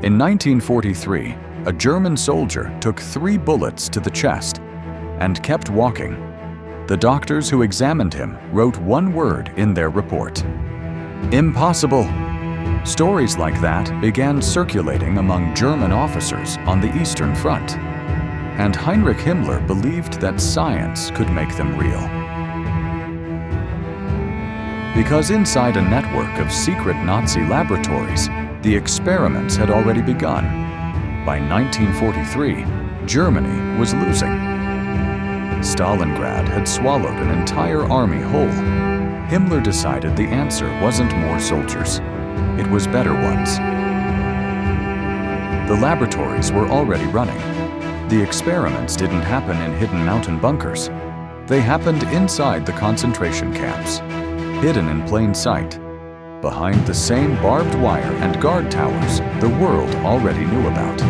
In 1943, a German soldier took 3 bullets to the chest and kept walking. The doctors who examined him wrote one word in their report: impossible. Stories like that began circulating among German officers on the Eastern Front, and Heinrich Himmler believed that science could make them real. Because inside a network of secret Nazi laboratories, the experiments had already begun. By 1943, Germany was losing. Stalingrad had swallowed an entire army whole. Himmler decided the answer wasn't more soldiers. It was better ones. The laboratories were already running. The experiments didn't happen in hidden mountain bunkers. They happened inside the concentration camps, hidden in plain sight, behind the same barbed wire and guard towers the world already knew about.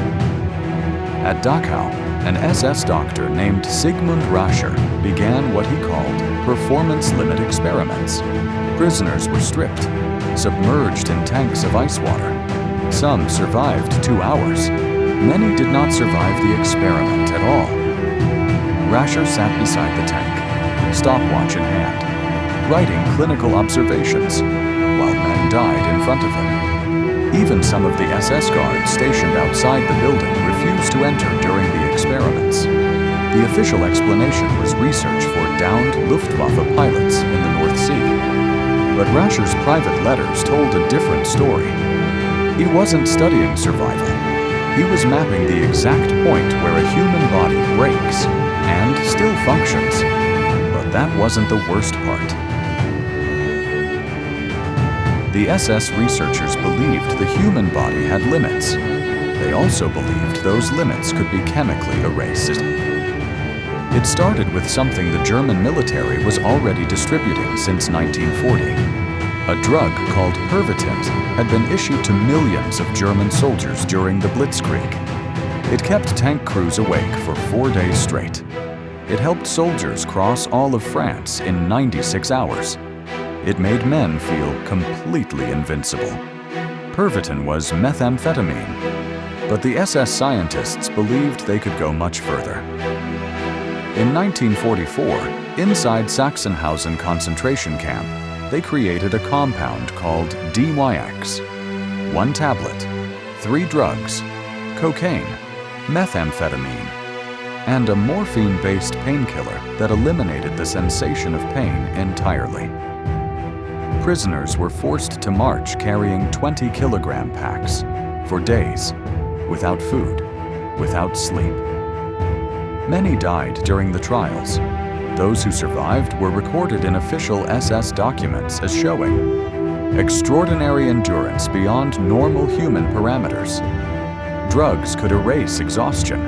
At Dachau, an SS doctor named Sigmund Rascher began what he called performance limit experiments. Prisoners were stripped, submerged in tanks of ice water. Some survived 2 hours. Many did not survive the experiment at all. Rascher sat beside the tank, stopwatch in hand, writing clinical observations, while men died in front of him. Even some of the SS guards stationed outside the building refused to enter during the experiments. The official explanation was research for downed Luftwaffe pilots in the North Sea. But Rascher's private letters told a different story. He wasn't studying survival. He was mapping the exact point where a human body breaks and still functions. But that wasn't the worst part. The SS researchers believed the human body had limits. They also believed those limits could be chemically erased. It started with something the German military was already distributing since 1940. A drug called Pervitin had been issued to millions of German soldiers during the Blitzkrieg. It kept tank crews awake for 4 days straight. It helped soldiers cross all of France in 96 hours. It made men feel completely invincible. Pervitin was methamphetamine, but the SS scientists believed they could go much further. In 1944, inside Sachsenhausen concentration camp, they created a compound called DYX. 1 tablet, 3 drugs, cocaine, methamphetamine, and a morphine-based painkiller that eliminated the sensation of pain entirely. Prisoners were forced to march carrying 20-kilogram packs for days, without food, without sleep. Many died during the trials. Those who survived were recorded in official SS documents as showing extraordinary endurance beyond normal human parameters. Drugs could erase exhaustion.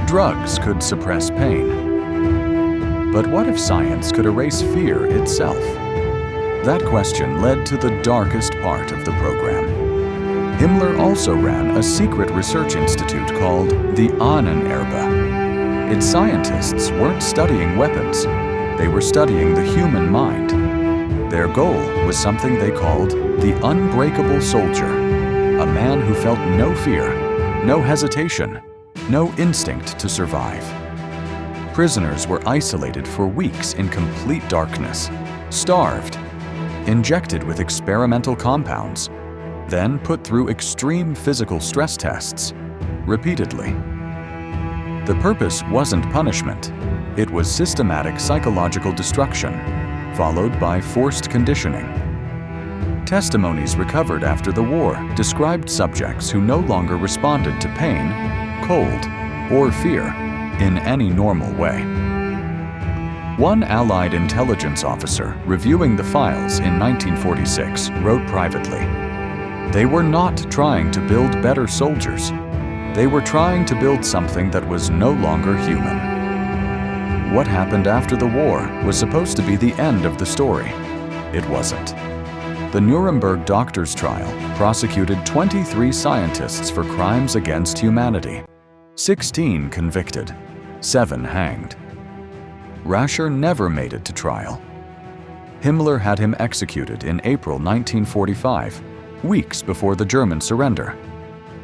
Drugs could suppress pain. But what if science could erase fear itself? That question led to the darkest part of the program. Himmler also ran a secret research institute called the Ahnenerbe. Its scientists weren't studying weapons. They were studying the human mind. Their goal was something they called the unbreakable soldier, a man who felt no fear, no hesitation, no instinct to survive. Prisoners were isolated for weeks in complete darkness, starved, injected with experimental compounds, then put through extreme physical stress tests, repeatedly. The purpose wasn't punishment. It was systematic psychological destruction, followed by forced conditioning. Testimonies recovered after the war described subjects who no longer responded to pain, cold, or fear in any normal way. One Allied intelligence officer reviewing the files in 1946 wrote privately, "They were not trying to build better soldiers. They were trying to build something that was no longer human." What happened after the war was supposed to be the end of the story. It wasn't. The Nuremberg doctors' trial prosecuted 23 scientists for crimes against humanity. 16 convicted, 7 hanged. Rascher never made it to trial. Himmler had him executed in April 1945, weeks before the German surrender.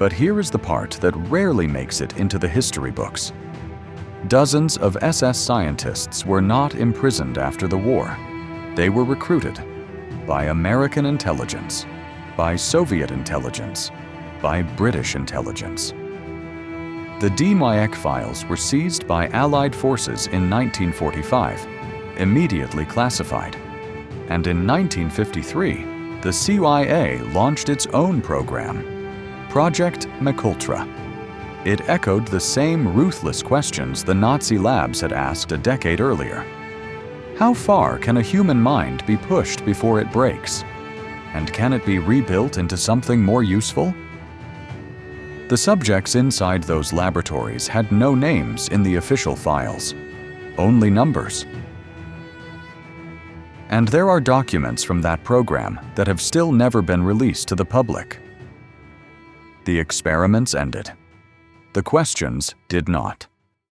But here is the part that rarely makes it into the history books. Dozens of SS scientists were not imprisoned after the war. They were recruited by American intelligence, by Soviet intelligence, by British intelligence. The DMYEK files were seized by Allied forces in 1945, immediately classified. And in 1953, the CIA launched its own program, Project MKUltra. It echoed the same ruthless questions the Nazi labs had asked a decade earlier. How far can a human mind be pushed before it breaks? And can it be rebuilt into something more useful? The subjects inside those laboratories had no names in the official files, only numbers. And there are documents from that program that have still never been released to the public. The experiments ended. The questions did not.